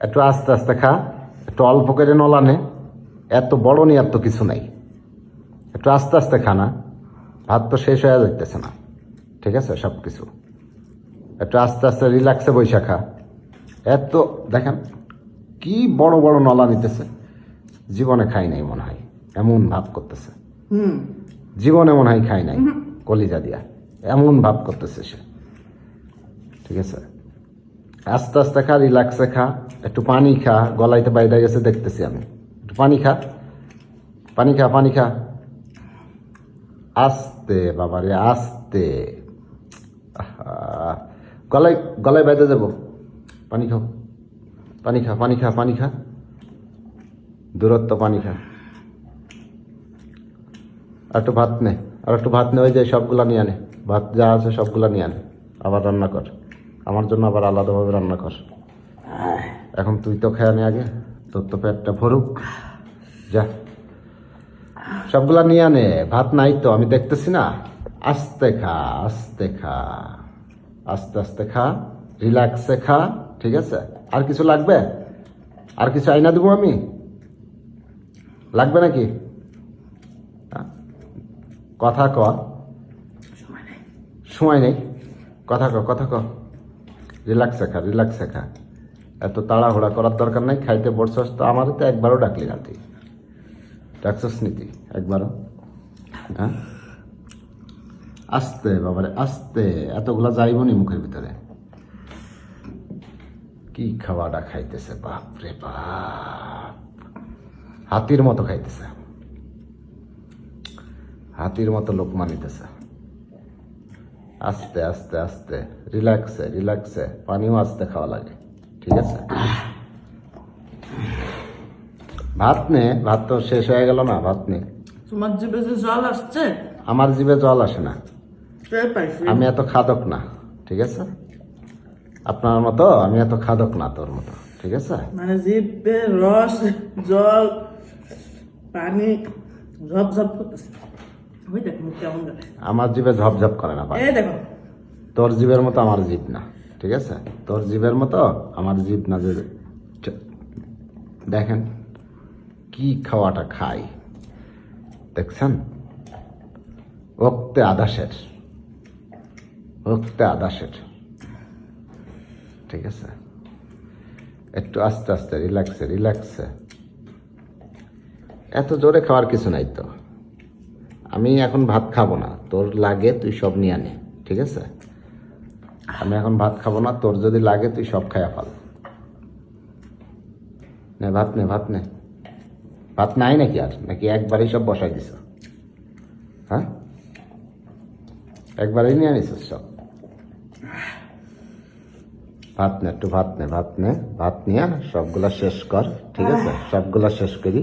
একটু আস্তে আস্তে খা, একটু অল্প করে নলানে, এত বড় নিয়ে এত কিছু নাই, একটু আস্তে আস্তে খা না, ভাত তো শেষ হয়ে যাইতেছে না, ঠিক আছে? সব কিছু একটু আস্তে আস্তে রিল্যাক্সে বৈশা খা। এত দেখেন কি বড় বড় নলা নিতেছে, জীবনে খাই নাই মনে হয়, এমন ভাব করতেছে। জীবনে মনে হয় খাই নাই, কলিজা দিয়া এমন ভাব করতেছে সে, ঠিক আছে? আস্তে আস্তে খা, রিল্যাক্সে খা, একটু পানি খা, গলাইতে বাইরে গেছে দেখতেছি আমি, একটু পানি খা, পানি খা, পানি খা, আস্তে বাবারে আস্তে, গলায় গলায় বাইরে যাবো, পানি খাও, পানি খা, পানি খা, পানি খা, দূরত্ব পানি খা, আর একটু ভাত নে, আর একটু ভাত নে, ওই যে সবগুলা নিয়ে আনে, ভাত যা আছে সবগুলা নিয়ে আনে, আবার রান্না কর, আমার জন্য আবার আলাদাভাবে রান্না কর। এখন তুই তো খেয়ে নে আগে, তোর তো পেটটা ভরুক, যা সবগুলা নিয়ে আনে, ভাত নাই তো আমি দেখতেছি না, আস্তে খা, আস্তে খা, আস্তে আস্তে খা, রিল্যাক্সে খা, ঠিক আছে? আর কিছু লাগবে? আর কিছু আইনা দেবো আমি? লাগবে নাকি? কথা ক, সময় নেই, কথা ক, কথা ক, রিল্যাক্সে খা, রিল্যাক্সে খা, এত তাড়াহুড়া করার দরকার নাই। খাইতে বসছস তো, আমারও তো একবারও ডাকলি না তুই, ডাকছস নীতি একবারও? হ্যাঁ, আস্তে বাবারে আস্তে, এতগুলা যাইব নি মুখের ভিতরে। কি খাওয়াটা খাইতেছে, বাপ রে বাপ, হাতির মতো খাইতেছে, হাতির মতো লোকমা নিতেছে। আস্তে আস্তে আস্তে, রিল্যাক্সে রিল্যাক্সে, পানিও আস্তে খাওয়া লাগে, ঠিক আছে? ভাত নে, ভাত তো শেষ হয়ে গেল না, ভাত নে। তোমার জিভে যে জল আসছে, আমার জিভে জল আসে না, টের পাইছি। আমি এত খাদক না, ঠিক আছে? আপনার মতো আমি এত খাদক না তোর মতো, ঠিক আছে? মানে জিভে রস, জল, পানি ঝপ ঝপ করতেছে। ওই দেখ মুখ কেমন করে। আমার জিভে ঝপঝপ করে না ভাই, এই দেখো, তোর জিভের মতো আমার জিভ না, ঠিক আছে? তোর জিভের মতো আমার জিভ না। যে দেখেন কি খাওয়াটা খাই, দেখছেন? ওক্তে আদাসের, ওক্তে আদাসের, ঠিক আছে? একটু আস্তে আস্তে, রিল্যাক্সে রিল্যাক্সে, এত জোরে খাওয়ার কিছু নাই তো। আমি এখন ভাত খাবো না, তোর লাগে তুই সব নিয়ে আনে, ঠিক আছে? আমি এখন ভাত খাবো না, তোর যদি লাগে তুই সব খাইয়া ফেল। নে ভাত নে, ভাত নে। ভাত নাই নাকি আর, নাকি একবারই সব বসাই দিছ? হ্যাঁ, একবারই নিয়ে আনিস সব? ভাত নে, একটু ভাত নে, ভাত নে, ভাত নিয়ে সবগুলা শেষ কর, ঠিক আছে? সবগুলা শেষ করি,